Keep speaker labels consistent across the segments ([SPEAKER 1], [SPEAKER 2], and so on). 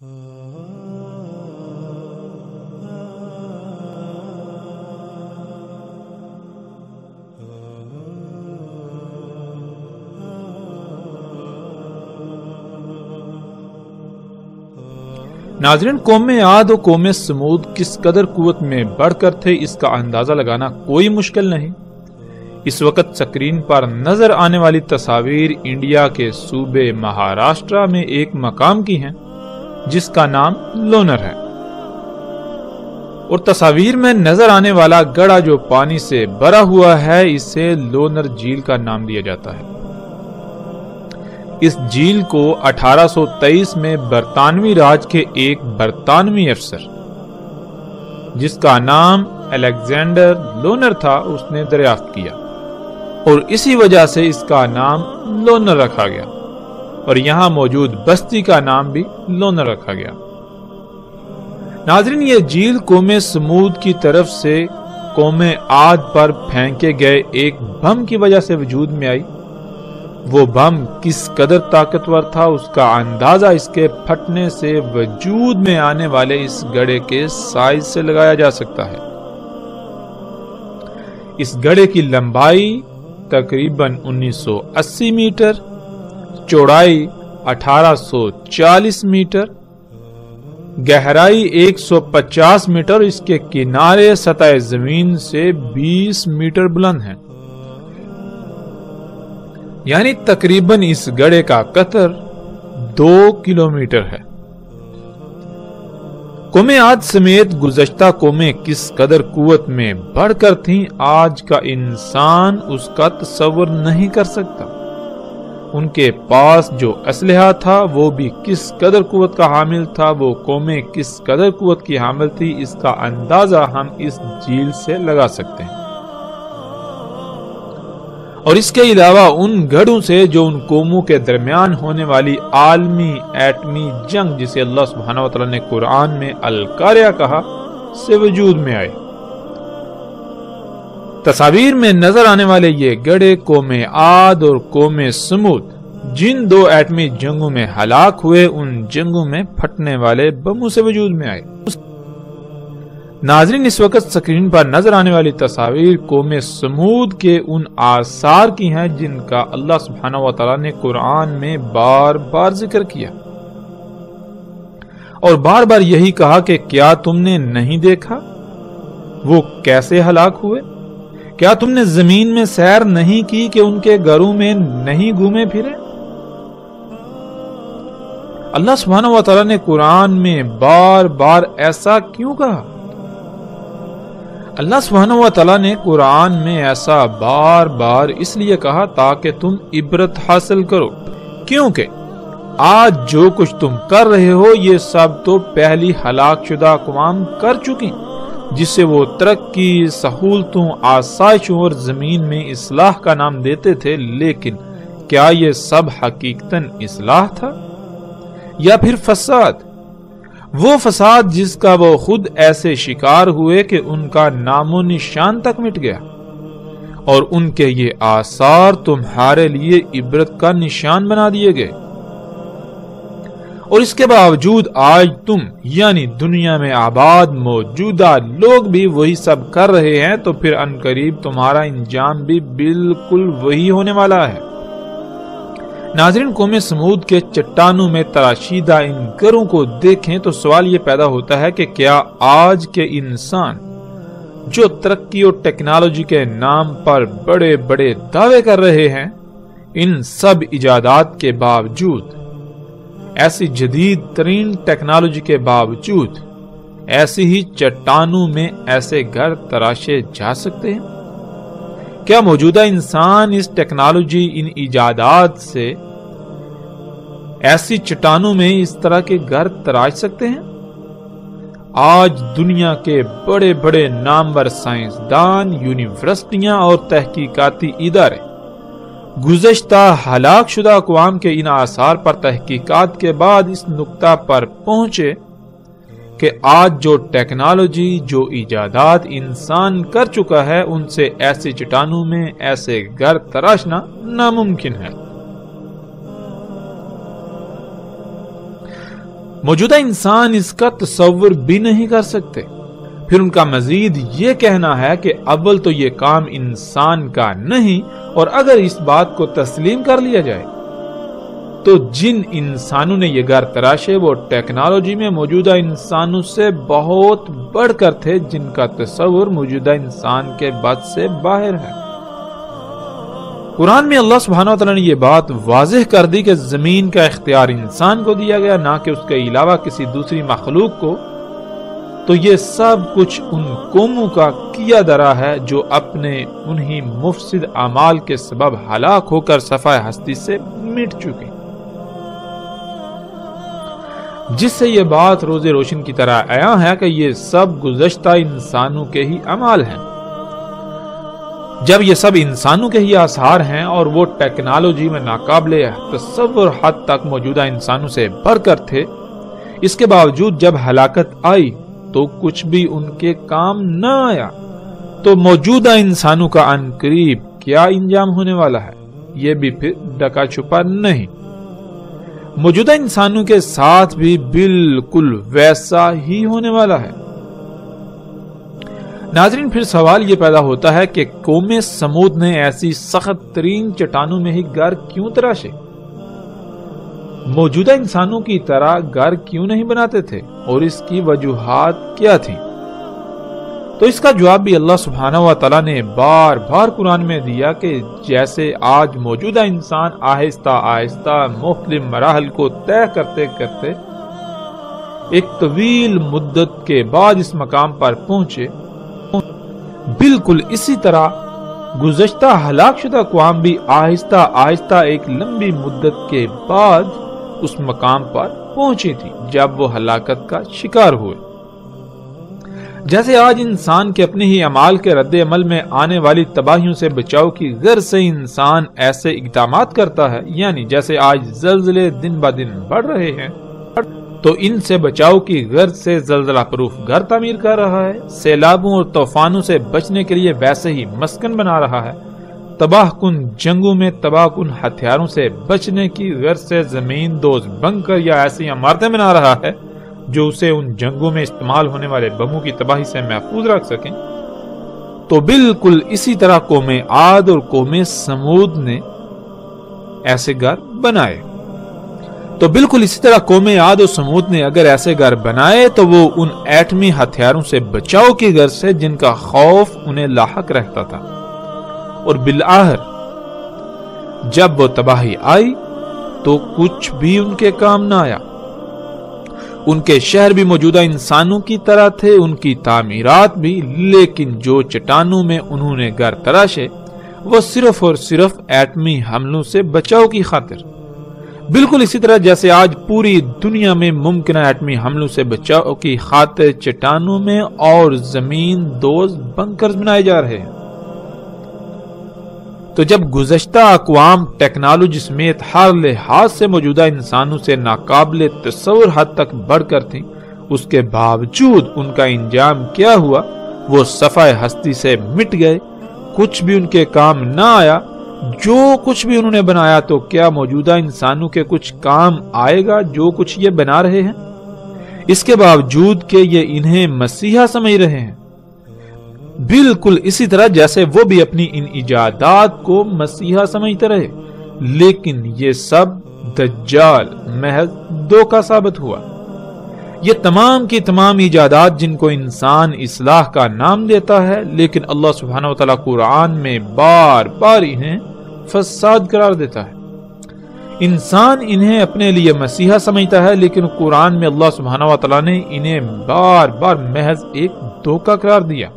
[SPEAKER 1] ناظرین، قوم عاد و قوم سمود کس قدر قوت میں بڑھ کر تھے اس کا اندازہ لگانا کوئی مشکل نہیں۔ اس وقت سکرین پر نظر آنے والی تصاویر انڈیا کے صوبے مہاراشٹرا میں ایک مقام کی ہیں جس کا نام لونر ہے، اور تصاویر میں نظر آنے والا گڑھا جو پانی سے بھرا ہوا ہے اسے لونر جھیل کا نام دیا جاتا ہے۔ اس جھیل کو 1823 میں برطانوی راج کے ایک برطانوی افسر جس کا نام الیگزینڈر لونر تھا اس نے دریافت کیا، اور اسی وجہ سے اس کا نام لونر رکھا گیا، اور یہاں موجود بستی کا نام بھی لونر رکھا گیا۔ ناظرین، یہ جھیل قوم سمود کی طرف سے قوم عاد پر پھینکے گئے ایک بم کی وجہ سے وجود میں آئی۔ وہ بم کس قدر طاقتور تھا اس کا اندازہ اس کے پھٹنے سے وجود میں آنے والے اس گڑھے کے سائز سے لگایا جا سکتا ہے۔ اس گڑھے کی لمبائی تقریباً 1980 میٹر، چوڑائی 1840 میٹر، گہرائی 150 میٹر، اس کے کنارے سطح زمین سے 20 میٹر بلند ہیں، یعنی تقریباً اس گڑھے کا قطر 2 کلومیٹر ہے۔ قوم عاد سمیت گزشتہ قومیں کس قدر قوت میں بڑھ کر تھیں آج کا انسان اس کا تصور نہیں کر سکتا۔ ان کے پاس جو اسلحہ تھا وہ بھی کس قدر قوت کا حامل تھا، وہ قومیں کس قدر قوت کی حامل تھی، اس کا اندازہ ہم اس جھیل سے لگا سکتے ہیں۔ اور اس کے علاوہ ان گڑھوں سے جو ان قوموں کے درمیان ہونے والی عالمی ایٹمی جنگ جسے اللہ سبحانہ وتعالی نے قرآن میں القاریہ کہا سے وجود میں آئے۔ تصاویر میں نظر آنے والے یہ گڑھے قوم عاد اور قوم سمود جن 2 ایٹمی جنگوں میں ہلاک ہوئے ان جنگوں میں پھٹنے والے بموں سے وجود میں آئے۔ ناظرین، اس وقت سکرین پر نظر آنے والی تصاویر قوم سمود کے ان آثار کی ہیں جن کا اللہ سبحانہ وتعالی نے قرآن میں بار بار ذکر کیا، اور بار بار یہی کہا کہ کیا تم نے نہیں دیکھا وہ کیسے ہلاک ہوئے؟ کیا تم نے زمین میں سیر نہیں کی کہ ان کے گھروں میں نہیں گھومے پھرے؟ اللہ سبحانہ وتعالی نے قرآن میں بار بار ایسا کیوں کہا؟ اللہ سبحانہ وتعالی نے قرآن میں ایسا بار بار اس لیے کہا تاکہ تم عبرت حاصل کرو، کیونکہ آج جو کچھ تم کر رہے ہو یہ سب تو پہلی ہلاک شدہ اقوام کر چکی، جس سے وہ ترقی، سہولتوں، آسائشوں اور زمین میں اصلاح کا نام دیتے تھے، لیکن کیا یہ سب حقیقتاً اصلاح تھا یا پھر فساد؟ وہ فساد جس کا وہ خود ایسے شکار ہوئے کہ ان کا نام و نشان تک مٹ گیا، اور ان کے یہ آثار تمہارے لیے عبرت کا نشان بنا دیے گئے، اور اس کے باوجود آج تم یعنی دنیا میں آباد موجودہ لوگ بھی وہی سب کر رہے ہیں، تو پھر عنقریب تمہارا انجام بھی بالکل وہی ہونے والا ہے۔ ناظرین، قوم سمود کے چٹانوں میں تراشیدہ ان گھروں کو دیکھیں تو سوال یہ پیدا ہوتا ہے کہ کیا آج کے انسان جو ترقی اور ٹیکنالوجی کے نام پر بڑے بڑے دعوے کر رہے ہیں، ان سب ایجادات کے باوجود، ایسی جدید ترین ٹیکنالوجی کے باوجود، ایسی ہی چٹانوں میں ایسے گھر تراشے جا سکتے ہیں؟ کیا موجودہ انسان اس ٹیکنالوجی، ان ایجادات سے ایسی چٹانوں میں اس طرح کے گھر تراش سکتے ہیں؟ آج دنیا کے بڑے بڑے نامور سائنسدان، یونیورسٹیاں اور تحقیقاتی ادارے گزشتہ ہلاک شدہ اقوام کے ان آثار پر تحقیقات کے بعد اس نقطہ پر پہنچے کہ آج جو ٹیکنالوجی، جو ایجادات انسان کر چکا ہے، ان سے ایسی چٹانوں میں ایسے گھر تراشنا ناممکن ہے۔ موجودہ انسان اس کا تصور بھی نہیں کر سکتے۔ پھر ان کا مزید یہ کہنا ہے کہ اول تو یہ کام انسان کا نہیں، اور اگر اس بات کو تسلیم کر لیا جائے تو جن انسانوں نے یہ گھر تراشے وہ ٹیکنالوجی میں موجودہ انسانوں سے بہت بڑھ کر تھے، جن کا تصور موجودہ انسان کے بس سے باہر ہے۔ قرآن میں اللہ سبحانہ وتعالی نے یہ بات واضح کر دی کہ زمین کا اختیار انسان کو دیا گیا، نہ کہ اس کے علاوہ کسی دوسری مخلوق کو۔ تو یہ سب کچھ ان قوموں کا کیا درا ہے جو اپنے انہی مفسد اعمال کے سبب ہلاک ہو کر صفحہ ہستی سے مٹ چکے، جس سے یہ بات روز روشن کی طرح عیاں ہے کہ یہ سب گزشتہ انسانوں کے ہی اعمال ہیں۔ جب یہ سب انسانوں کے ہی آثار ہیں اور وہ ٹیکنالوجی میں ناقابل تصور حد تک موجودہ انسانوں سے بڑھ کر تھے، اس کے باوجود جب ہلاکت آئی تو کچھ بھی ان کے کام نہ آیا، تو موجودہ انسانوں کا عنقریب کیا انجام ہونے والا ہے یہ بھی پھر ڈکا چھپا نہیں۔ موجودہ انسانوں کے ساتھ بھی بالکل ویسا ہی ہونے والا ہے۔ ناظرین، پھر سوال یہ پیدا ہوتا ہے کہ قوم سمود نے ایسی سخت ترین چٹانوں میں ہی گھر کیوں تراشے؟ موجودہ انسانوں کی طرح گھر کیوں نہیں بناتے تھے، اور اس کی وجوہات کیا تھیں؟ تو اس کا جواب بھی اللہ سبحانہ و تعالیٰ نے بار بار قرآن میں دیا کہ جیسے آج موجودہ انسان آہستہ آہستہ مختلف مراحل کو طے کرتے کرتے ایک طویل مدت کے بعد اس مقام پر پہنچے، بالکل اسی طرح گزشتہ ہلاک شدہ اقوام بھی آہستہ آہستہ ایک لمبی مدت کے بعد اس مقام پر پہنچی تھی جب وہ ہلاکت کا شکار ہوئے۔ جیسے آج انسان کے اپنے ہی اعمال کے رد عمل میں آنے والی تباہیوں سے بچاؤ کی غرض سے انسان ایسے اقدامات کرتا ہے، یعنی جیسے آج زلزلے دن بہ دن بڑھ رہے ہیں تو ان سے بچاؤ کی غرض سے زلزلہ پروف گھر تعمیر کر رہا ہے، سیلابوں اور طوفانوں سے بچنے کے لیے ویسے ہی مسکن بنا رہا ہے، تباہ کن جنگوں میں تباہ کن ہتھیاروں سے بچنے کی غرض سے زمین دوز بنکر یا ایسی عمارتیں بنا رہا ہے جو اسے ان جنگوں میں استعمال ہونے والے بموں کی تباہی سے محفوظ رکھ سکیں۔ تو بالکل اسی طرح قوم عاد اور قوم سمود نے ایسے گھر بنائے۔ تو بالکل اسی طرح قوم عاد و سمود نے اگر ایسے گھر بنائے تو وہ ان ایٹمی ہتھیاروں سے بچاؤ کی غرض سے جن کا خوف انہیں لاحق رہتا تھا، اور بالآخر جب وہ تباہی آئی تو کچھ بھی ان کے کام نہ آیا۔ ان کے شہر بھی موجودہ انسانوں کی طرح تھے، ان کی تعمیرات بھی، لیکن جو چٹانوں میں انہوں نے گھر تراشے وہ صرف اور صرف ایٹمی حملوں سے بچاؤ کی خاطر، بالکل اسی طرح جیسے آج پوری دنیا میں ممکنہ ایٹمی حملوں سے بچاؤ کی خاطر چٹانوں میں اور زمین دوز بنکرز بنائے جا رہے ہیں۔ تو جب گزشتہ اقوام ٹیکنالوجی سمیت ہر لحاظ سے موجودہ انسانوں سے ناقابل تصور حد تک بڑھ کر تھیں، اس کے باوجود ان کا انجام کیا ہوا؟ وہ صفحہ ہستی سے مٹ گئے، کچھ بھی ان کے کام نہ آیا۔ جو کچھ بھی انہوں نے بنایا تو کیا موجودہ انسانوں کے کچھ کام آئے گا جو کچھ یہ بنا رہے ہیں؟ اس کے باوجود کہ یہ انہیں مسیحا سمجھ رہے ہیں، بالکل اسی طرح جیسے وہ بھی اپنی ان ایجادات کو مسیحا سمجھتے رہے، لیکن یہ سب دجال محض دھوکہ ثابت ہوا۔ یہ تمام کی تمام ایجادات جن کو انسان اصلاح کا نام دیتا ہے، لیکن اللہ سبحانہ و تعالیٰ قرآن میں بار بار انہیں فساد قرار دیتا ہے۔ انسان انہیں اپنے لیے مسیحا سمجھتا ہے، لیکن قرآن میں اللہ سبحانہ و تعالیٰ نے انہیں بار بار محض ایک دھوکہ قرار دیا،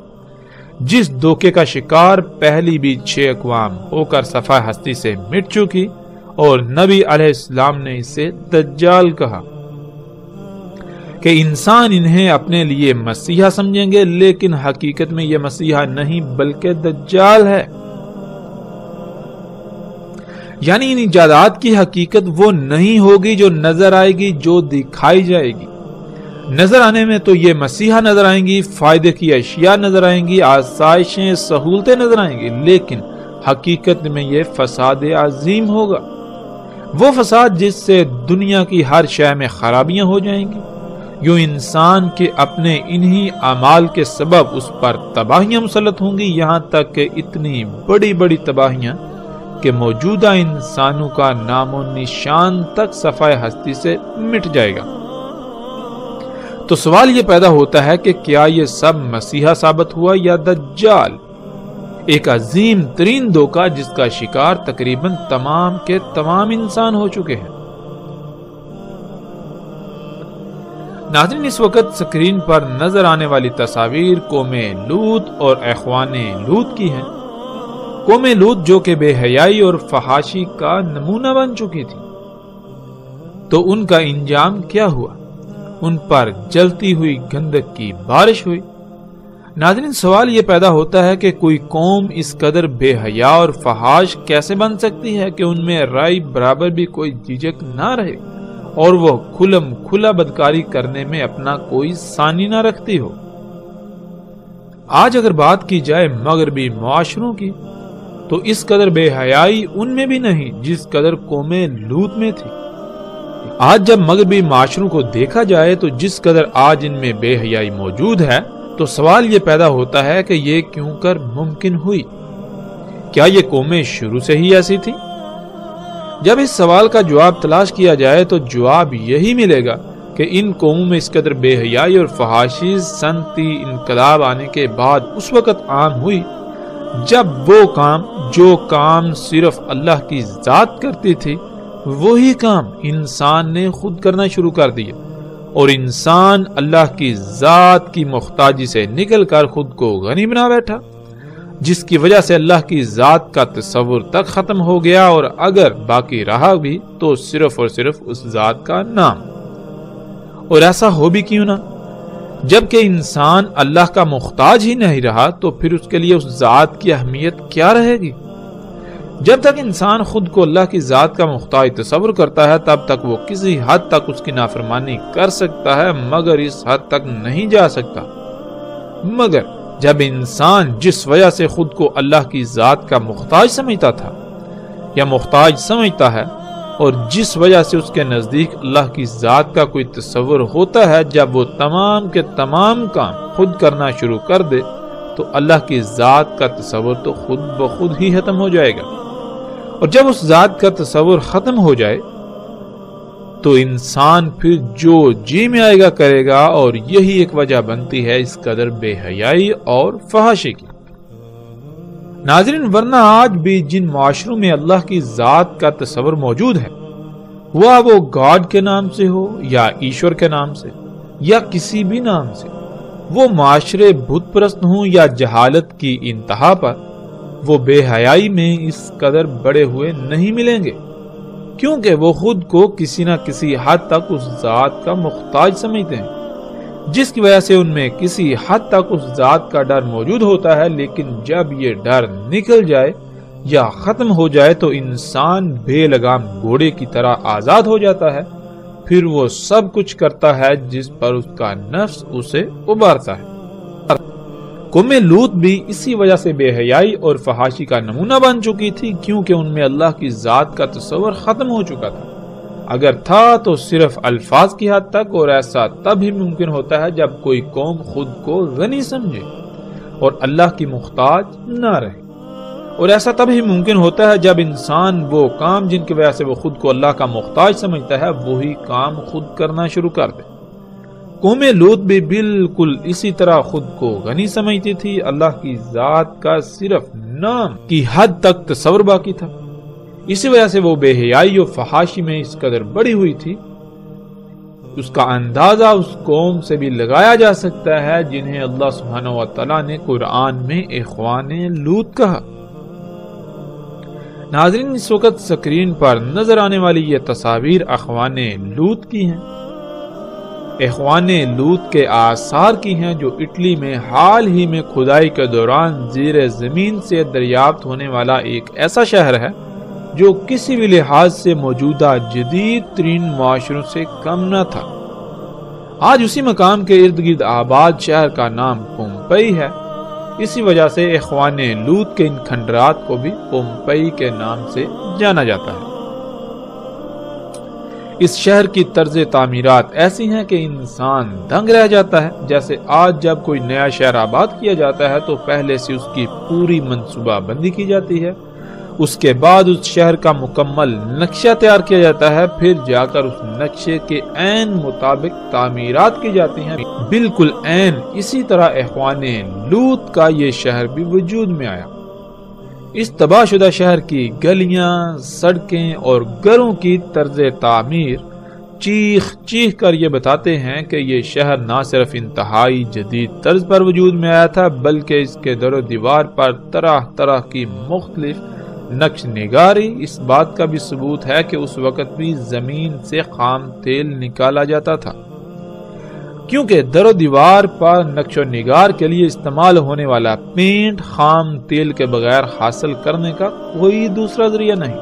[SPEAKER 1] جس دھوکے کا شکار پہلی بھی 6 اقوام ہو کر صفحہ ہستی سے مٹ چکی، اور نبی علیہ السلام نے اسے دجال کہا کہ انسان انہیں اپنے لیے مسیحا سمجھیں گے، لیکن حقیقت میں یہ مسیحا نہیں بلکہ دجال ہے۔ یعنی ان ایجادات کی حقیقت وہ نہیں ہوگی جو نظر آئے گی، جو دکھائی جائے گی۔ نظر آنے میں تو یہ مسیحا نظر آئیں گی، فائدے کی اشیاء نظر آئیں گی، آسائشیں، سہولتیں نظر آئیں گی، لیکن حقیقت میں یہ فساد عظیم ہوگا۔ وہ فساد جس سے دنیا کی ہر شے میں خرابیاں ہو جائیں گی، یوں انسان کے اپنے انہی اعمال کے سبب اس پر تباہیاں مسلط ہوں گی، یہاں تک کہ اتنی بڑی بڑی تباہیاں کہ موجودہ انسانوں کا نام و نشان تک صفحہ ہستی سے مٹ جائے گا۔ تو سوال یہ پیدا ہوتا ہے کہ کیا یہ سب مسیحا ثابت ہوا یا دجال، ایک عظیم ترین دھوکہ جس کا شکار تقریباً تمام کے تمام انسان ہو چکے ہیں۔ ناظرین، اس وقت سکرین پر نظر آنے والی تصاویر قوم لوط اور اخوان لوط کی ہیں۔ قوم لوط جو کہ بے حیائی اور فحاشی کا نمونہ بن چکی تھی، تو ان کا انجام کیا ہوا؟ ان پر جلتی ہوئی گندک کی بارش ہوئی۔ ناظرین، سوال یہ پیدا ہوتا ہے کہ کوئی قوم اس قدر بے حیا اور فحاش کیسے بن سکتی ہے کہ ان میں رائے برابر بھی کوئی جھجک نہ رہے اور وہ کھلم کھلا بدکاری کرنے میں اپنا کوئی ثانی نہ رکھتی ہو۔ آج اگر بات کی جائے مغربی معاشروں کی، تو اس قدر بے حیائی ان میں بھی نہیں جس قدر قوم لوط میں تھی۔ آج جب مغربی معاشروں کو دیکھا جائے تو جس قدر آج ان میں بے حیائی موجود ہے، تو سوال یہ پیدا ہوتا ہے کہ یہ کیوں کر ممکن ہوئی؟ کیا یہ قومیں شروع سے ہی ایسی تھی؟ جب اس سوال کا جواب تلاش کیا جائے تو جواب یہی ملے گا کہ ان قوموں میں اس قدر بے حیائی اور فحاشی صنعتی انقلاب آنے کے بعد اس وقت عام ہوئی جب جو کام صرف اللہ کی ذات کرتی تھی، وہی کام انسان نے خود کرنا شروع کر دیا، اور انسان اللہ کی ذات کی محتاجی سے نکل کر خود کو غنی بنا بیٹھا، جس کی وجہ سے اللہ کی ذات کا تصور تک ختم ہو گیا، اور اگر باقی رہا بھی تو صرف اور صرف اس ذات کا نام۔ اور ایسا ہو بھی کیوں نہ؟ جبکہ انسان اللہ کا محتاج ہی نہیں رہا تو پھر اس کے لیے اس ذات کی اہمیت کیا رہے گی؟ جب تک انسان خود کو اللہ کی ذات کا محتاج تصور کرتا ہے، تب تک وہ کسی حد تک اس کی نافرمانی کر سکتا ہے، مگر اس حد تک نہیں جا سکتا۔ مگر جب انسان جس وجہ سے خود کو اللہ کی ذات کا محتاج سمجھتا تھا یا محتاج سمجھتا ہے، اور جس وجہ سے اس کے نزدیک اللہ کی ذات کا کوئی تصور ہوتا ہے، جب وہ تمام کے تمام کام خود کرنا شروع کر دے تو اللہ کی ذات کا تصور تو خود بخود ہی ختم ہو جائے گا۔ اور جب اس ذات کا تصور ختم ہو جائے تو انسان پھر جو جی میں آئے گا کرے گا، اور یہی ایک وجہ بنتی ہے اس قدر بے حیائی اور فحاشی کی۔ ناظرین، ورنہ آج بھی جن معاشروں میں اللہ کی ذات کا تصور موجود ہے، وہ گاڈ کے نام سے ہو یا ایشور کے نام سے یا کسی بھی نام سے، وہ معاشرے بت پرست ہوں یا جہالت کی انتہا پر، وہ بے حیائی میں اس قدر بڑے ہوئے نہیں ملیں گے، کیونکہ وہ خود کو کسی نہ کسی حد تک اس ذات کا محتاج سمجھتے ہیں، جس کی وجہ سے ان میں کسی حد تک اس ذات کا ڈر موجود ہوتا ہے۔ لیکن جب یہ ڈر نکل جائے یا ختم ہو جائے تو انسان بے لگام گھوڑے کی طرح آزاد ہو جاتا ہے، پھر وہ سب کچھ کرتا ہے جس پر اس کا نفس اسے ابھارتا ہے۔ قوم لوط بھی اسی وجہ سے بے حیائی اور فحاشی کا نمونہ بن چکی تھی، کیونکہ ان میں اللہ کی ذات کا تصور ختم ہو چکا تھا۔ اگر تھا تو صرف الفاظ کی حد تک، اور ایسا تب ہی ممکن ہوتا ہے جب کوئی قوم خود کو غنی سمجھے اور اللہ کی محتاج نہ رہے، اور ایسا تب ہی ممکن ہوتا ہے جب انسان وہ کام جن کی وجہ سے وہ خود کو اللہ کا محتاج سمجھتا ہے، وہی کام خود کرنا شروع کر دے۔ قوم لوط بھی بالکل اسی طرح خود کو غنی سمجھتی تھی، اللہ کی ذات کا صرف نام کی حد تک تصور باقی تھا، اسی وجہ سے وہ بے حیائی و فحاشی میں اس قدر بڑی ہوئی تھی۔ اس کا اندازہ اس قوم سے بھی لگایا جا سکتا ہے جنہیں اللہ سبحانہ و تعالیٰ نے قرآن میں اخوان لوط کہا۔ ناظرین، اس وقت سکرین پر نظر آنے والی یہ تصاویر اخوان لوط کی ہیں، اخوان لوط کے آثار کی ہیں، جو اٹلی میں حال ہی میں کھدائی کے دوران زیر زمین سے دریافت ہونے والا ایک ایسا شہر ہے جو کسی بھی لحاظ سے موجودہ جدید ترین معاشروں سے کم نہ تھا۔ آج اسی مقام کے ارد گرد آباد شہر کا نام پومپئی ہے، اسی وجہ سے اخوان لوط کے ان کھنڈرات کو بھی پومپئی کے نام سے جانا جاتا ہے۔ اس شہر کی طرز تعمیرات ایسی ہیں کہ انسان دنگ رہ جاتا ہے۔ جیسے آج جب کوئی نیا شہر آباد کیا جاتا ہے تو پہلے سے اس کی پوری منصوبہ بندی کی جاتی ہے، اس کے بعد اس شہر کا مکمل نقشہ تیار کیا جاتا ہے، پھر جا کر اس نقشے کے عین مطابق تعمیرات کی جاتی ہیں۔ بالکل عین اسی طرح اخوان لوط کا یہ شہر بھی وجود میں آیا۔ اس تباہ شدہ شہر کی گلیاں، سڑکیں اور گھروں کی طرز تعمیر چیخ چیخ کر یہ بتاتے ہیں کہ یہ شہر نہ صرف انتہائی جدید طرز پر وجود میں آیا تھا، بلکہ اس کے در و دیوار پر طرح طرح کی مختلف نقش نگاری اس بات کا بھی ثبوت ہے کہ اس وقت بھی زمین سے خام تیل نکالا جاتا تھا، کیونکہ در و دیوار پر نقش و نگار کے لیے استعمال ہونے والا پینٹ خام تیل کے بغیر حاصل کرنے کا کوئی دوسرا ذریعہ نہیں۔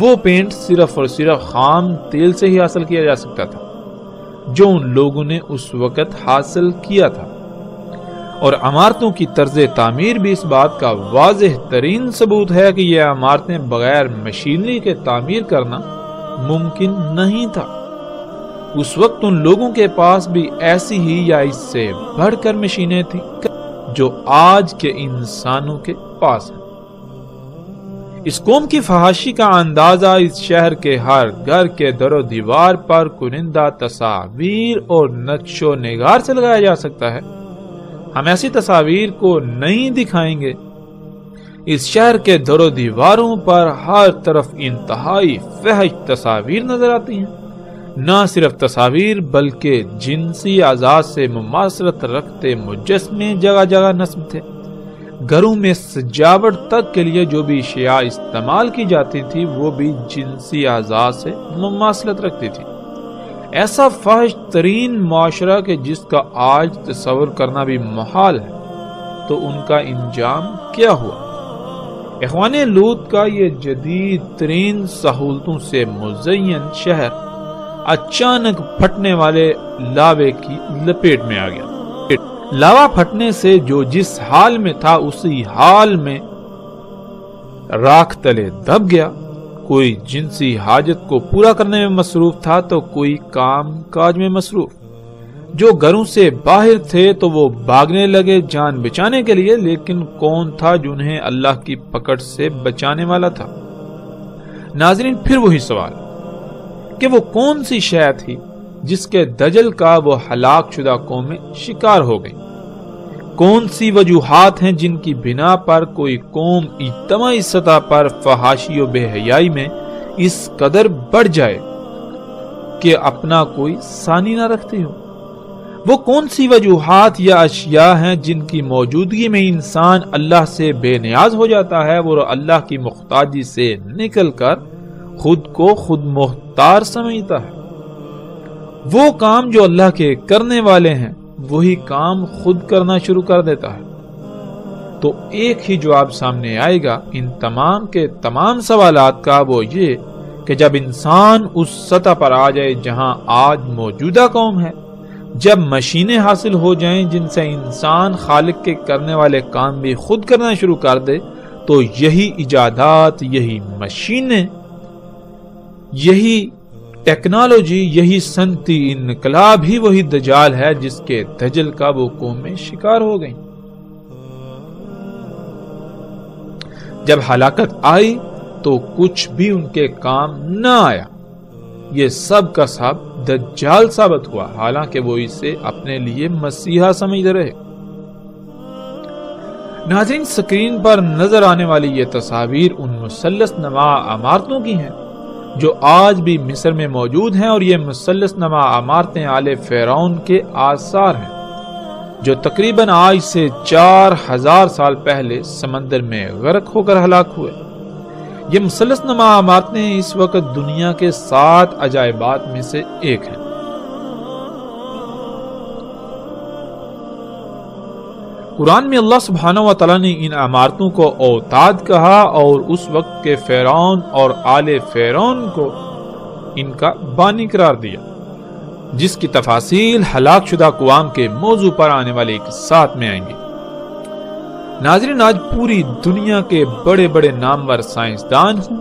[SPEAKER 1] وہ پینٹ صرف اور صرف خام تیل سے ہی حاصل کیا جا سکتا تھا جو ان لوگوں نے اس وقت حاصل کیا تھا، اور عمارتوں کی طرز تعمیر بھی اس بات کا واضح ترین ثبوت ہے کہ یہ عمارتیں بغیر مشینری کے تعمیر کرنا ممکن نہیں تھا۔ اس وقت ان لوگوں کے پاس بھی ایسی ہی یا اس سے بڑھ کر مشینیں تھیں جو آج کے انسانوں کے پاس ہیں۔ اس قوم کی فحاشی کا اندازہ اس شہر کے ہر گھر کے در و دیوار پر کنندہ تصاویر اور نقش و نگار سے لگایا جا سکتا ہے۔ ہم ایسی تصاویر کو نہیں دکھائیں گے۔ اس شہر کے در و دیواروں پر ہر طرف انتہائی فحش تصاویر نظر آتی ہیں۔ نہ صرف تصاویر بلکہ جنسی اعضاء سے مماثلت رکھتے مجسمے جگہ جگہ نصب تھے۔ گھروں میں سجاوٹ تک کے لیے جو بھی اشیاء استعمال کی جاتی تھی وہ بھی جنسی اعضاء سے مماثلت رکھتی تھی۔ ایسا فحش ترین معاشرہ کہ جس کا آج تصور کرنا بھی محال ہے، تو ان کا انجام کیا ہوا؟ اخوان لوط کا یہ جدید ترین سہولتوں سے مزین شہر اچانک پھٹنے والے لاوے کی لپیٹ میں آ گیا۔ لاوا پھٹنے سے جو جس حال میں تھا اسی حال میں راکھ تلے دب گیا۔ کوئی جنسی حاجت کو پورا کرنے میں مصروف تھا تو کوئی کام کاج میں مصروف۔ جو گھروں سے باہر تھے تو وہ بھاگنے لگے جان بچانے کے لیے، لیکن کون تھا جنہیں اللہ کی پکڑ سے بچانے والا تھا؟ ناظرین، پھر وہی سوال کہ وہ کون سی شے تھی جس کے دجل کا وہ ہلاک شدہ قومیں شکار ہو گئی؟ کون سی وجوہات ہیں جن کی بنا پر کوئی قوم اجتماعی سطح پر فحاشی و بے حیائی میں اس قدر بڑھ جائے کہ اپنا کوئی ثانی نہ رکھتی ہو؟ وہ کون سی وجوہات یا اشیاء ہیں جن کی موجودگی میں انسان اللہ سے بے نیاز ہو جاتا ہے، وہ اللہ کی محتاجی سے نکل کر خود کو خود محتاج سمجھتا ہے؟ وہ کام جو اللہ کے کرنے والے ہیں وہی کام خود کرنا شروع کر دیتا ہے۔ تو ایک ہی جواب سامنے آئے گا ان تمام کے تمام سوالات کا، وہ یہ کہ جب انسان اس سطح پر آ جائے جہاں آج موجودہ قوم ہے، جب مشینیں حاصل ہو جائیں جن سے انسان خالق کے کرنے والے کام بھی خود کرنا شروع کر دے، تو یہی ایجادات، یہی مشینیں، یہی ٹیکنالوجی، یہی صنعتی انقلاب ہی وہی دجال ہے جس کے دجل کا وہ قومیں شکار ہو گئیں۔ جب ہلاکت آئی تو کچھ بھی ان کے کام نہ آیا۔ یہ سب کا سب دجال ثابت ہوا، حالانکہ وہ اسے اپنے لیے مسیحا سمجھتے رہے۔ ناظرین، سکرین پر نظر آنے والی یہ تصاویر ان مثلث نما عمارتوں کی ہیں جو آج بھی مصر میں موجود ہیں، اور یہ مثلث نما عمارتیں آل فرعون کے آثار ہیں جو تقریباً آج سے 4000 سال پہلے سمندر میں غرق ہو کر ہلاک ہوئے۔ یہ مثلث نما عمارتیں اس وقت دنیا کے 7 عجائبات میں سے ایک ہیں۔ قرآن میں اللہ سبحانہ و تعالیٰ نے ان عمارتوں کو اوتاد کہا، اور اس وقت کے فرعون اور آل فرعون کو ان کا بانی قرار دیا، جس کی تفاصیل ہلاک شدہ اقوام کے موضوع پر آنے والے ایک ساتھ میں آئیں گے۔ ناظرین، آج پوری دنیا کے بڑے بڑے نامور سائنسدان ہوں،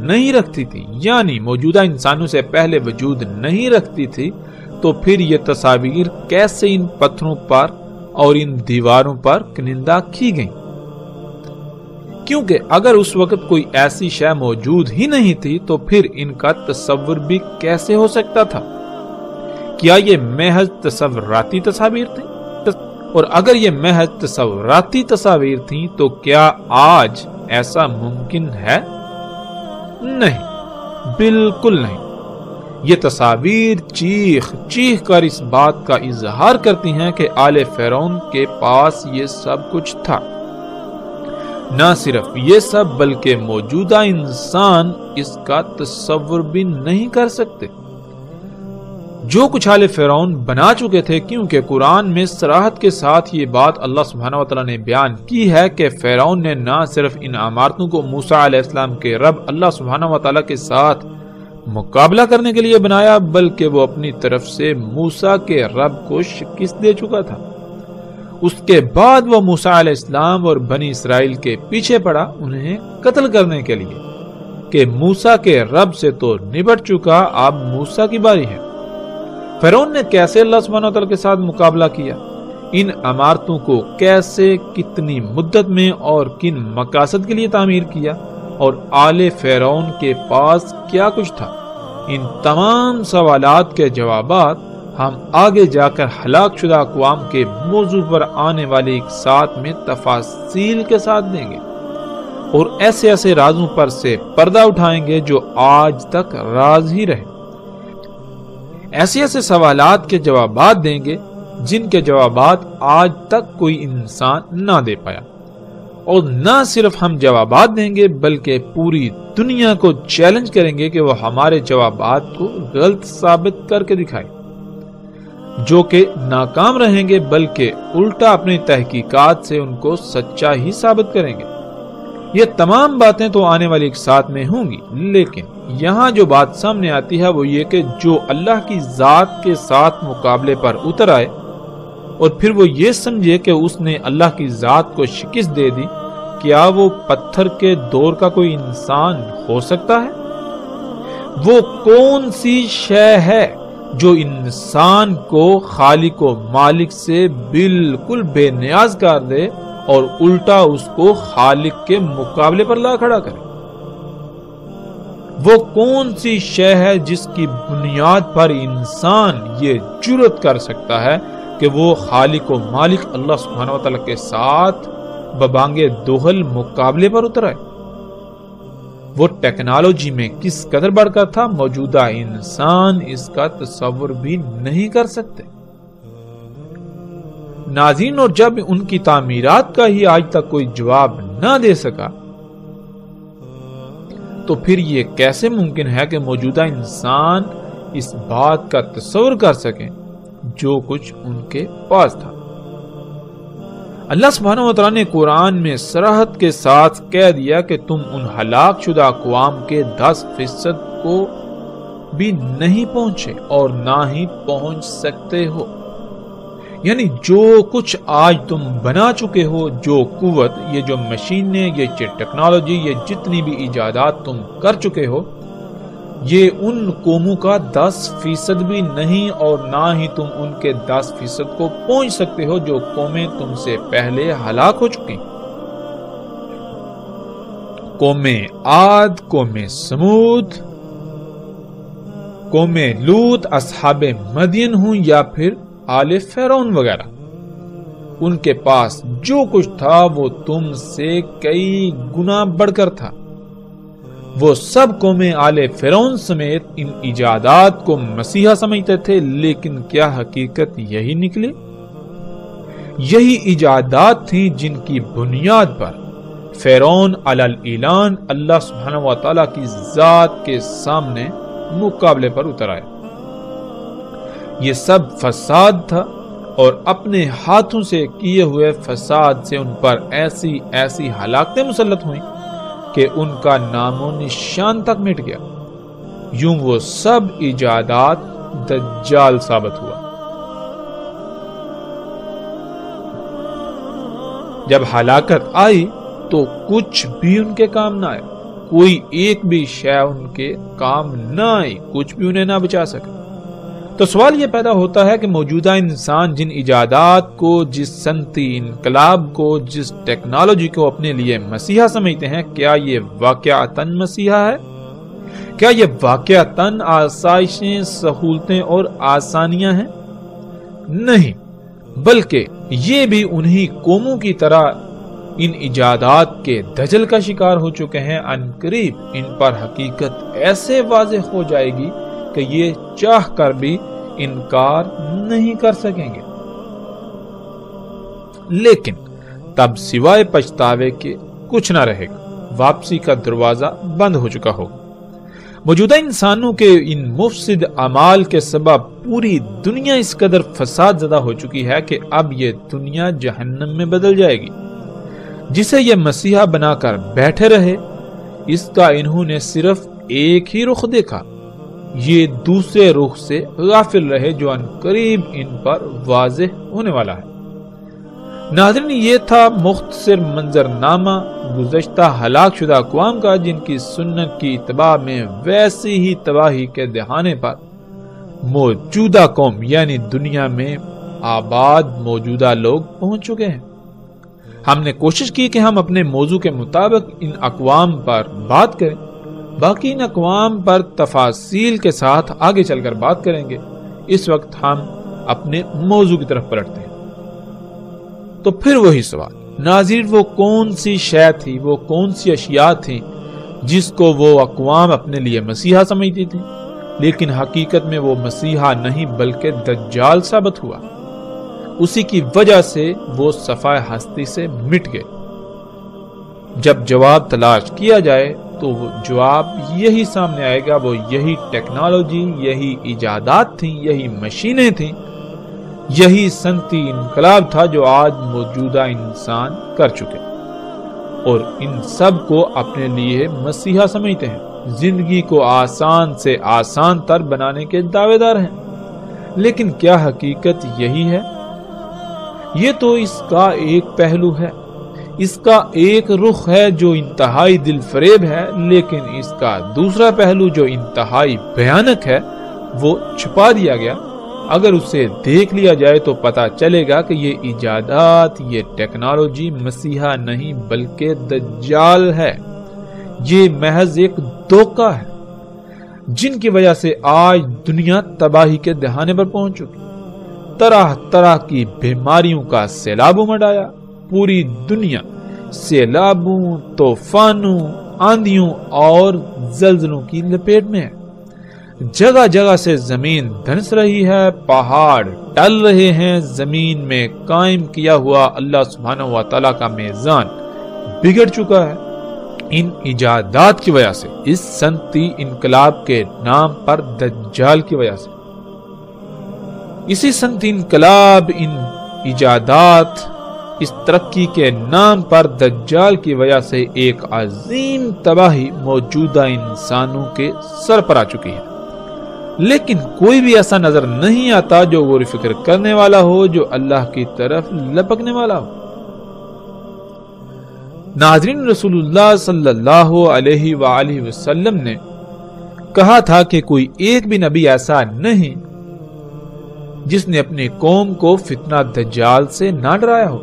[SPEAKER 1] نہیں رکھتی تھی، یعنی موجودہ انسانوں سے پہلے وجود نہیں رکھتی تھی، تو پھر یہ تصاویر کیسے ان پتھروں پر اور ان دیواروں پر کنندہ کی گئیں؟ کیونکہ اگر اس وقت کوئی ایسی شے موجود ہی نہیں تھی تو پھر ان کا تصور بھی کیسے ہو سکتا تھا؟ کیا یہ محض تصوراتی تصاویر تھیں؟ اور اگر یہ محض تصوراتی تصاویر تھیں تو کیا آج ایسا ممکن ہے؟ نہیں، بالکل نہیں۔ یہ تصاویر چیخ چیخ کر اس بات کا اظہار کرتی ہیں کہ آل فرعون کے پاس یہ سب کچھ تھا۔ نہ صرف یہ سب بلکہ موجودہ انسان اس کا تصور بھی نہیں کر سکتے جو کچھ آل فرعون بنا چکے تھے، کیونکہ قرآن میں صراحت کے ساتھ یہ بات اللہ سبحانہ وتعالی نے بیان کی ہے کہ فرعون نے نہ صرف ان عمارتوں کو موسیٰ علیہ السلام کے رب اللہ سبحانہ وتعالی کے ساتھ مقابلہ کرنے کے لیے بنایا، بلکہ وہ اپنی طرف سے موسیٰ کے رب کو شکست دے چکا تھا۔ اس کے بعد وہ موسیٰ علیہ السلام اور بنی اسرائیل کے پیچھے پڑا انہیں قتل کرنے کے لیے کہ موسیٰ کے رب سے تو نبٹ چکا، اب موسیٰ کی باری ہے۔ فرعون نے کیسے اللہ سبحانہ وتعالی کے ساتھ مقابلہ کیا؟ ان عمارتوں کو کیسے، کتنی مدت میں اور کن مقاصد کے لیے تعمیر کیا، اور آل فرعون کے پاس کیا کچھ تھا؟ ان تمام سوالات کے جوابات ہم آگے جا کر ہلاک شدہ اقوام کے موضوع پر آنے والے ایک ساتھ میں تفاصیل کے ساتھ دیں گے، اور ایسے ایسے رازوں پر سے پردہ اٹھائیں گے جو آج تک راز ہی رہے۔ ایسے ایسے سوالات کے جوابات دیں گے جن کے جوابات آج تک کوئی انسان نہ دے پایا، اور نہ صرف ہم جوابات دیں گے بلکہ پوری دنیا کو چیلنج کریں گے کہ وہ ہمارے جوابات کو غلط ثابت کر کے دکھائے، جو کہ ناکام رہیں گے بلکہ الٹا اپنی تحقیقات سے ان کو سچا ہی ثابت کریں گے۔ یہ تمام باتیں تو آنے والی ایک ساتھ میں ہوں گی، لیکن یہاں جو بات سامنے آتی ہے وہ یہ کہ جو اللہ کی ذات کے ساتھ مقابلے پر اتر آئے اور پھر وہ یہ سمجھے کہ اس نے اللہ کی ذات کو شکست دے دی، کیا وہ پتھر کے دور کا کوئی انسان ہو سکتا ہے؟ وہ کون سی شے ہے جو انسان کو خالق و مالک سے بالکل بے نیاز کر دے اور الٹا اس کو خالق کے مقابلے پر لا کھڑا کرے؟ وہ کون سی شے ہے جس کی بنیاد پر انسان یہ جرأت کر سکتا ہے کہ وہ خالق و مالک اللہ سبحانہ وتعالی کے ساتھ ببانگے دوہل مقابلے پر اتر آئے؟ وہ ٹیکنالوجی میں کس قدر بڑھ کر تھا، موجودہ انسان اس کا تصور بھی نہیں کر سکتے۔ ناظرین، اور جب ان کی تعمیرات کا ہی آج تک کوئی جواب نہ دے سکا تو پھر یہ کیسے ممکن ہے کہ موجودہ انسان اس بات کا تصور کر سکیں جو کچھ ان کے پاس تھا؟ اللہ سبحانہ وتعالی نے قرآن میں صراحت کے ساتھ کہہ دیا کہ تم ان ہلاک شدہ اقوام کے 10% کو بھی نہیں پہنچے اور نہ ہی پہنچ سکتے ہو۔ یعنی جو کچھ آج تم بنا چکے ہو، جو قوت، یہ جو مشینیں، یہ ٹیکنالوجی، یہ جتنی بھی ایجادات تم کر چکے ہو، یہ ان قوموں کا 10% بھی نہیں، اور نہ ہی تم ان کے 10% کو پہنچ سکتے ہو جو قومیں تم سے پہلے ہلاک ہو چکی۔ قوم عاد، قوم سمود، قوم لوط، اصحاب مدین ہوں یا پھر آل فرعون وغیرہ، ان کے پاس جو کچھ تھا وہ تم سے کئی گنا بڑھ کر تھا۔ وہ سب قومیں آل فرعون سمیت ان ایجادات کو مسیحا سمجھتے تھے، لیکن کیا حقیقت یہی نکلی؟ یہی ایجادات تھیں جن کی بنیاد پر فرعون علی الاعلان اللہ سبحانہ وتعالی کی ذات کے سامنے مقابلے پر اتر آئے۔ یہ سب فساد تھا، اور اپنے ہاتھوں سے کیے ہوئے فساد سے ان پر ایسی ایسی ہلاکتیں مسلط ہوئیں کہ ان کا نام و نشان تک مٹ گیا۔ یوں وہ سب ایجادات دجال ثابت ہوا۔ جب ہلاکت آئی تو کچھ بھی ان کے کام نہ آیا، کوئی ایک بھی شے ان کے کام نہ آئی، کچھ بھی انہیں نہ بچا سکے۔ تو سوال یہ پیدا ہوتا ہے کہ موجودہ انسان جن ایجادات کو، جس صنعتی انقلاب کو، جس ٹیکنالوجی کو اپنے لیے مسیحا سمجھتے ہیں، کیا یہ واقعتاً مسیحا ہے؟ کیا یہ واقعتاً آسائشیں، سہولتیں اور آسانیاں ہیں؟ نہیں، بلکہ یہ بھی انہی قوموں کی طرح ان ایجادات کے دجل کا شکار ہو چکے ہیں۔ عنقریب ان پر حقیقت ایسے واضح ہو جائے گی کہ یہ چاہ کر بھی انکار نہیں کر سکیں گے، لیکن تب سوائے پچھتاوے کے کچھ نہ رہے گا، واپسی کا دروازہ بند ہو چکا ہوگا۔ موجودہ انسانوں کے ان مفسد اعمال کے سبب پوری دنیا اس قدر فساد زدہ ہو چکی ہے کہ اب یہ دنیا جہنم میں بدل جائے گی۔ جسے یہ مسیحا بنا کر بیٹھے رہے، اس کا انہوں نے صرف ایک ہی رخ دیکھا، یہ دوسرے رخ سے غافل رہے جو عنقریب ان پر واضح ہونے والا ہے۔ ناظرین، یہ تھا مختصر منظرنامہ گزشتہ ہلاک شدہ اقوام کا، جن کی سنت کی اتباع میں ویسی ہی تباہی کے دہانے پر موجودہ قوم یعنی دنیا میں آباد موجودہ لوگ پہنچ چکے ہیں۔ ہم نے کوشش کی کہ ہم اپنے موضوع کے مطابق ان اقوام پر بات کریں، باقی ان اقوام پر تفاصیل کے ساتھ آگے چل کر بات کریں گے۔ اس وقت ہم اپنے موضوع کی طرف پلٹتے ہیں۔ تو پھر وہی سوال، ناظرین، وہ کون سی شے تھی، وہ کون سی اشیاء تھی جس کو وہ اقوام اپنے لیے مسیحا سمجھتی تھی، لیکن حقیقت میں وہ مسیحا نہیں بلکہ دجال ثابت ہوا۔ اسی کی وجہ سے وہ صفائے ہستی سے مٹ گئے۔ جب جواب تلاش کیا جائے تو وہ جواب یہی سامنے آئے گا، وہ یہی ٹیکنالوجی، یہی ایجادات تھیں، یہی مشینیں تھیں، یہی صنعتی انقلاب تھا جو آج موجودہ انسان کر چکے اور ان سب کو اپنے لیے مسیحا سمجھتے ہیں، زندگی کو آسان سے آسان تر بنانے کے دعوے دار ہیں۔ لیکن کیا حقیقت یہی ہے؟ یہ تو اس کا ایک پہلو ہے، اس کا ایک رخ ہے جو انتہائی دل فریب ہے، لیکن اس کا دوسرا پہلو جو انتہائی بھیانک ہے وہ چھپا دیا گیا۔ اگر اسے دیکھ لیا جائے تو پتا چلے گا کہ یہ ایجادات، یہ ٹیکنالوجی مسیحا نہیں بلکہ دجال ہے، یہ محض ایک دھوکہ ہے، جن کی وجہ سے آج دنیا تباہی کے دہانے پر پہنچ چکی، طرح طرح کی بیماریوں کا سیلاب امڑ آیا، پوری دنیا سیلابوں، طوفانوں، آندھیوں اور زلزلوں کی لپیٹ میں ہے۔ جگہ جگہ سے زمین دھنس رہی ہے، پہاڑ ٹل رہے ہیں، زمین میں قائم کیا ہوا اللہ سبحانہ و تعالیٰ کا میزان بگڑ چکا ہے۔ ان ایجادات کی وجہ سے، اس صنعتی انقلاب کے نام پر دجال کی وجہ سے، اسی صنعتی انقلاب، ان ایجادات، اس ترقی کے نام پر دجال کی وجہ سے ایک عظیم تباہی موجودہ انسانوں کے سر پر آ چکی ہے۔ لیکن کوئی بھی ایسا نظر نہیں آتا جو غور و فکر کرنے والا ہو، جو اللہ کی طرف لپکنے والا ہو۔ ناظرین، رسول اللہ صلی اللہ علیہ وآلہ وسلم نے کہا تھا کہ کوئی ایک بھی نبی ایسا نہیں جس نے اپنی قوم کو فتنہ دجال سے نہ ڈرایا ہو۔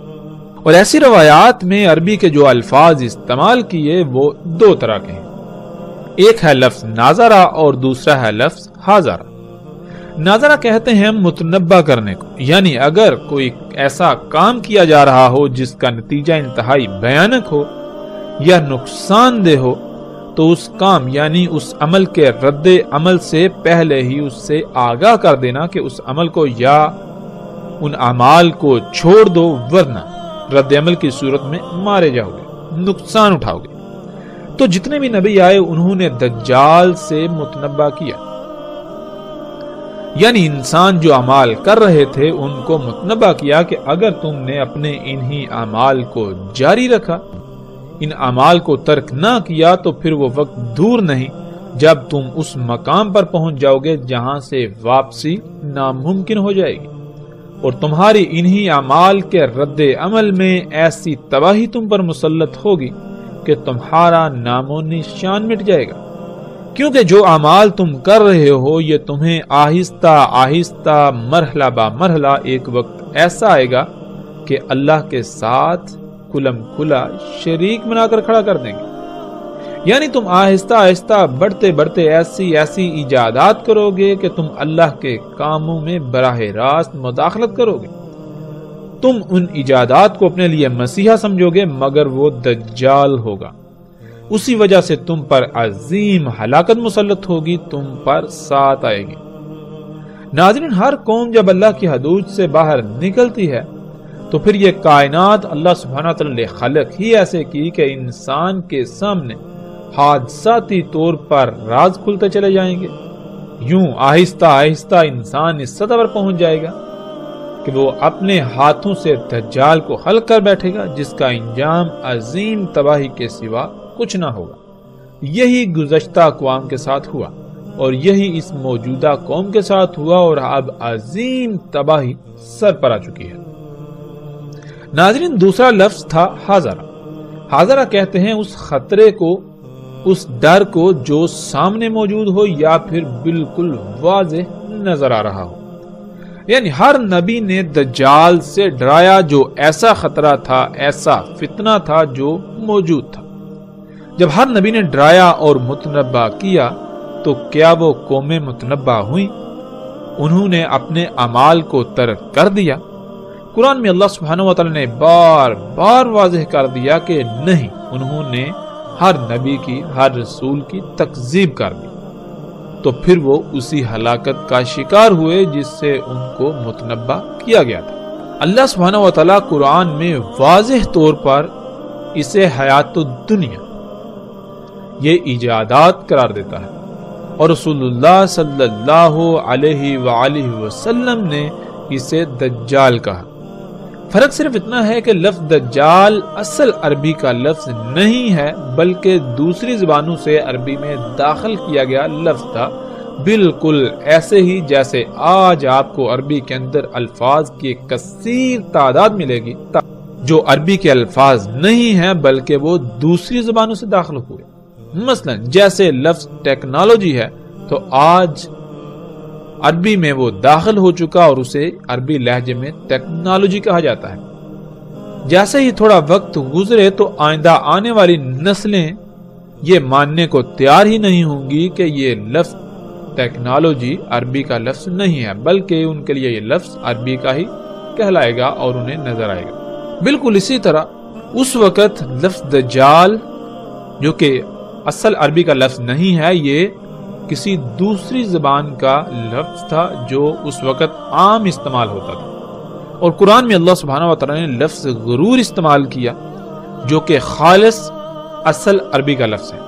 [SPEAKER 1] اور ایسی روایات میں عربی کے جو الفاظ استعمال کیے وہ دو طرح کے ہیں، ایک ہے لفظ ناظرہ اور دوسرا ہے لفظ حاضرہ۔ ناظرہ کہتے ہیں متنبہ کرنے کو، یعنی اگر کوئی ایسا کام کیا جا رہا ہو جس کا نتیجہ انتہائی بھیانک ہو یا نقصان دہ ہو تو اس کام یعنی اس عمل کے رد عمل سے پہلے ہی اس سے آگاہ کر دینا کہ اس عمل کو یا ان اعمال کو چھوڑ دو، ورنہ رد عمل کی صورت میں مارے جاؤ گے، نقصان اٹھاؤ گے۔ تو جتنے بھی نبی آئے انہوں نے دجال سے متنبہ کیا، یعنی انسان جو اعمال کر رہے تھے ان کو متنبہ کیا کہ اگر تم نے اپنے انہی اعمال کو جاری رکھا، ان اعمال کو ترک نہ کیا، تو پھر وہ وقت دور نہیں جب تم اس مقام پر پہنچ جاؤ گے جہاں سے واپسی ناممکن ہو جائے گی، اور تمہاری انہی اعمال کے رد عمل میں ایسی تباہی تم پر مسلط ہوگی کہ تمہارا نام و نشان مٹ جائے گا، کیونکہ جو اعمال تم کر رہے ہو یہ تمہیں آہستہ آہستہ مرحلہ با مرحلہ ایک وقت ایسا آئے گا کہ اللہ کے ساتھ کھلم کھلا شریک بنا کر کھڑا کر دیں گے۔ یعنی تم آہستہ آہستہ بڑھتے بڑھتے ایسی ایجادات کرو گے کہ تم اللہ کے کاموں میں براہ راست مداخلت کرو گے۔ تم ان ایجادات کو اپنے لیے مسیحا سمجھو گے، مگر وہ دجال ہوگا۔ اسی وجہ سے تم پر عظیم ہلاکت مسلط ہوگی، تم پر ساتھ آئے گی۔ ناظرین، ہر قوم جب اللہ کی حدود سے باہر نکلتی ہے تو پھر یہ کائنات اللہ سبحانہ وتعالی نے خلق ہی ایسے کی کہ انسان کے سامنے حادثاتی طور پر راز کھلتے چلے جائیں گے۔ یوں آہستہ آہستہ انسان اس سطح پر پہنچ جائے گا کہ وہ اپنے ہاتھوں سے دجال کو خلق کر بیٹھے گا، جس کا انجام عظیم تباہی کے سوا کچھ نہ ہوگا۔ یہی گزشتہ اقوام کے ساتھ ہوا اور یہی اس موجودہ قوم کے ساتھ ہوا، اور اب عظیم تباہی سر پر آ چکی ہے۔ ناظرین، دوسرا لفظ تھا حاضرہ۔ حاضرہ کہتے ہیں اس خطرے کو، اس ڈر کو جو سامنے موجود ہو یا پھر بالکل واضح نظر آ رہا ہو۔ یعنی ہر نبی نے دجال سے ڈرایا، جو ایسا خطرہ تھا، ایسا فتنہ تھا جو موجود تھا۔ جب ہر نبی نے ڈرایا اور متنبہ کیا تو کیا وہ قومیں متنبہ ہوئیں؟ انہوں نے اپنے اعمال کو ترک کر دیا۔ قرآن میں اللہ سبحانہ وتعالی نے بار بار واضح کر دیا کہ نہیں، انہوں نے ہر نبی کی، ہر رسول کی تکذیب کر دی، تو پھر وہ اسی ہلاکت کا شکار ہوئے جس سے ان کو متنبہ کیا گیا تھا۔ اللہ سبحانہ وتعالی قرآن میں واضح طور پر اسے حیات الدنیا، یہ ایجادات قرار دیتا ہے، اور رسول اللہ صلی اللہ علیہ وآلہ وسلم نے اسے دجال کہا۔ فرق صرف اتنا ہے کہ لفظ دجال اصل عربی کا لفظ نہیں ہے، بلکہ دوسری زبانوں سے عربی میں داخل کیا گیا لفظ تھا، بالکل ایسے ہی جیسے آج آپ کو عربی کے اندر الفاظ کی ایک کثیر تعداد ملے گی جو عربی کے الفاظ نہیں ہیں بلکہ وہ دوسری زبانوں سے داخل ہوئے۔ مثلا جیسے لفظ ٹیکنالوجی ہے تو آج عربی میں وہ داخل ہو چکا اور اسے عربی لہجے میں ٹیکنالوجی کہا جاتا ہے۔ جیسے ہی تھوڑا وقت گزرے تو آئندہ آنے والی نسلیں یہ ماننے کو تیار ہی نہیں ہوں گی کہ یہ لفظ ٹیکنالوجی عربی کا لفظ نہیں ہے، بلکہ ان کے لیے یہ لفظ عربی کا ہی کہلائے گا اور انہیں نظر آئے گا۔ بالکل اسی طرح اس وقت لفظ دجال، جو کہ اصل عربی کا لفظ نہیں ہے، یہ کسی دوسری زبان کا لفظ تھا جو اس وقت عام استعمال ہوتا تھا، اور قرآن میں اللہ سبحانہ وتعالی نے لفظ غرور استعمال کیا جو کہ خالص اصل عربی کا لفظ ہے،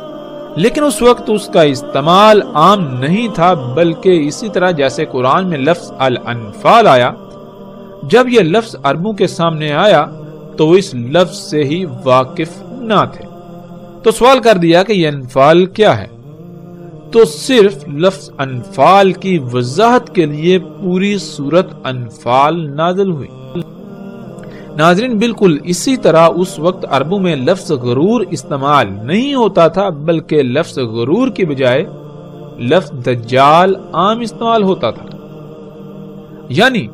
[SPEAKER 1] لیکن اس وقت اس کا استعمال عام نہیں تھا، بلکہ اسی طرح جیسے قرآن میں لفظ الانفال آیا، جب یہ لفظ عربوں کے سامنے آیا تو وہ اس لفظ سے ہی واقف نہ تھے، تو سوال کر دیا کہ یہ انفال کیا ہے، تو صرف لفظ انفال کی وضاحت کے لیے پوری سورت انفال نازل ہوئی۔ ناظرین، بالکل اسی طرح اس وقت عربوں میں لفظ غرور استعمال نہیں ہوتا تھا، بلکہ لفظ غرور کی بجائے لفظ دجال عام استعمال ہوتا تھا۔ یعنی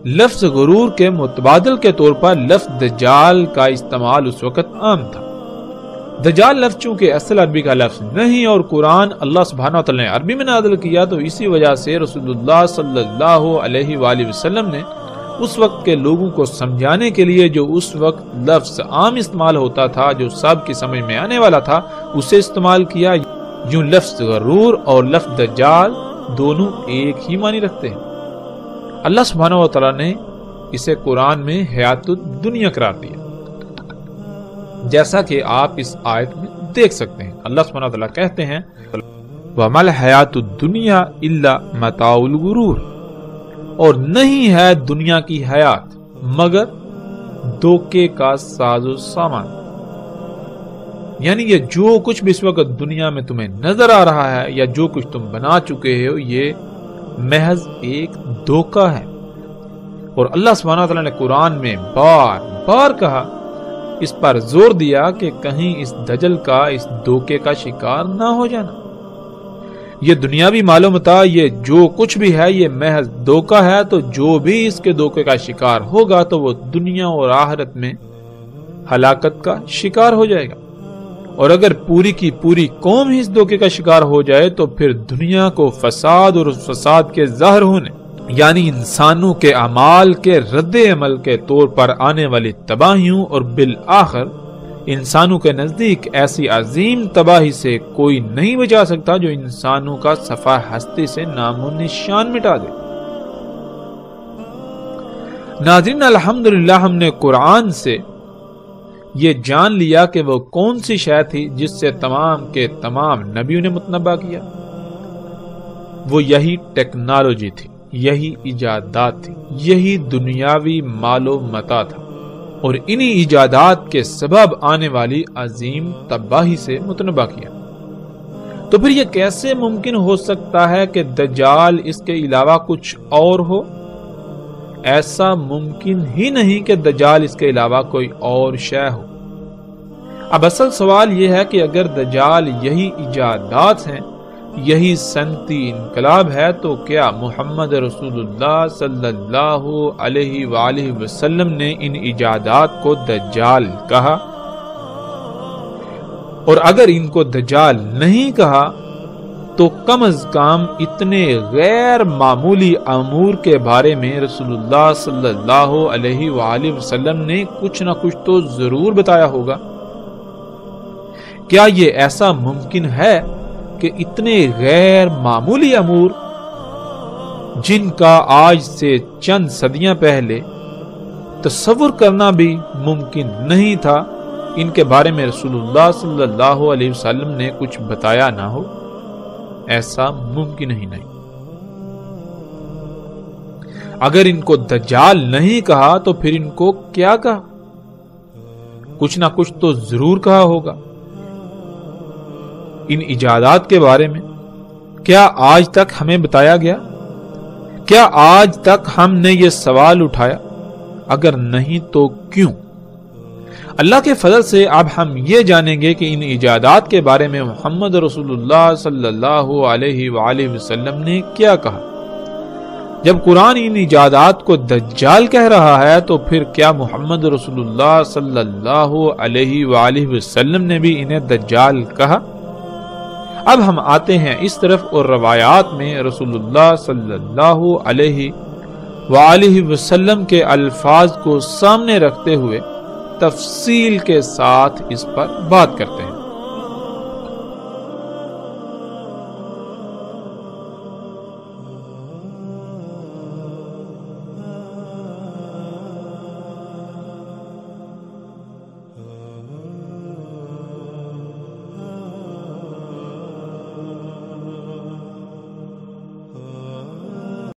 [SPEAKER 1] لفظ غرور کے متبادل کے طور پر لفظ دجال کا استعمال اس وقت عام تھا۔ دجال لفظ چونکہ اصل عربی کا لفظ نہیں اور قرآن اللہ سبحانہ وتعالی نے عربی میں نازل کیا، تو اسی وجہ سے رسول اللہ صلی اللہ علیہ وآلہ وسلم نے اس وقت کے لوگوں کو سمجھانے کے لیے جو اس وقت لفظ عام استعمال ہوتا تھا، جو سب کی سمجھ میں آنے والا تھا، اسے استعمال کیا۔ یوں لفظ غرور اور لفظ دجال دونوں ایک ہی معنی رکھتے ہیں۔ اللہ سبحانہ وتعالی نے اسے قرآن میں حیات الدنیا قرار دیا، جیسا کہ آپ اس آیت میں دیکھ سکتے ہیں۔ اللہ سبحانہ وتعالی کہتے ہیں وَمَا الْحَيَاةُ الدُّنْيَا إِلَّا مَتَاعُ الْغُرُورِ، اور نہیں ہے دنیا کی حیات مگر دھوکے کا ساز و سامان۔ یعنی یہ جو کچھ بھی اس وقت دنیا میں تمہیں نظر آ رہا ہے یا جو کچھ تم بنا چکے ہو، یہ محض ایک دھوکہ ہے۔ اور اللہ سبحانہ وتعالی نے قرآن میں بار بار کہا، اس پر زور دیا کہ کہیں اس دجل کا، اس دھوکے کا شکار نہ ہو جانا۔ یہ دنیاوی مال و متاع، یہ جو کچھ بھی ہے، یہ محض دھوکہ ہے، تو جو بھی اس کے دھوکے کا شکار ہوگا تو وہ دنیا اور آخرت میں ہلاکت کا شکار ہو جائے گا، اور اگر پوری کی پوری قوم ہی اس دھوکے کا شکار ہو جائے تو پھر دنیا کو فساد اور اس فساد کے ظاہر ہونے، یعنی انسانوں کے اعمال کے رد عمل کے طور پر آنے والی تباہیوں، اور بالآخر انسانوں کے نزدیک ایسی عظیم تباہی سے کوئی نہیں بچا سکتا جو انسانوں کا صفحہ ہستی سے نام و نشان مٹا دے۔ ناظرین، الحمدللہ ہم نے قرآن سے یہ جان لیا کہ وہ کون سی شے تھی جس سے تمام کے تمام نبیوں نے متنبع کیا۔ وہ یہی ٹیکنالوجی تھی، یہی ایجادات تھی، یہی دنیاوی مال و متاع تھا، اور انہی ایجادات کے سبب آنے والی عظیم تباہی سے متنبع کیا۔ تو پھر یہ کیسے ممکن ہو سکتا ہے کہ دجال اس کے علاوہ کچھ اور ہو؟ ایسا ممکن ہی نہیں کہ دجال اس کے علاوہ کوئی اور شے ہو۔ اب اصل سوال یہ ہے کہ اگر دجال یہی ایجادات ہیں، یہی صنعتی انقلاب ہے، تو کیا محمد رسول اللہ صلی اللہ علیہ وآلہ وسلم نے ان ایجادات کو دجال کہا؟ اور اگر ان کو دجال نہیں کہا تو کم از کم اتنے غیر معمولی امور کے بارے میں رسول اللہ صلی اللہ علیہ وآلہ وسلم نے کچھ نہ کچھ تو ضرور بتایا ہوگا۔ کیا یہ ایسا ممکن ہے کہ اتنے غیر معمولی امور جن کا آج سے چند صدیاں پہلے تصور کرنا بھی ممکن نہیں تھا، ان کے بارے میں رسول اللہ صلی اللہ علیہ وسلم نے کچھ بتایا نہ ہو؟ ایسا ممکن ہی نہیں۔ اگر ان کو دجال نہیں کہا تو پھر ان کو کیا کہا؟ کچھ نہ کچھ تو ضرور کہا ہوگا۔ ان ایجادات کے بارے میں کیا آج تک ہمیں بتایا گیا؟ کیا آج تک ہم نے یہ سوال اٹھایا؟ اگر نہیں تو کیوں؟ اللہ کے فضل سے اب ہم یہ جانیں گے کہ ان ایجادات کے بارے میں محمد رسول اللہ صلی اللہ علیہ وآلہ وسلم نے کیا کہا۔ جب قرآن ان ایجادات کو دجال کہہ رہا ہے تو پھر کیا محمد رسول اللہ صلی اللہ علیہ وآلہ وسلم نے بھی انہیں دجال کہا؟ اب ہم آتے ہیں اس طرف اور روایات میں رسول اللہ صلی اللہ علیہ وآلہ وسلم کے الفاظ کو سامنے رکھتے ہوئے تفصیل کے ساتھ اس پر بات کرتے ہیں۔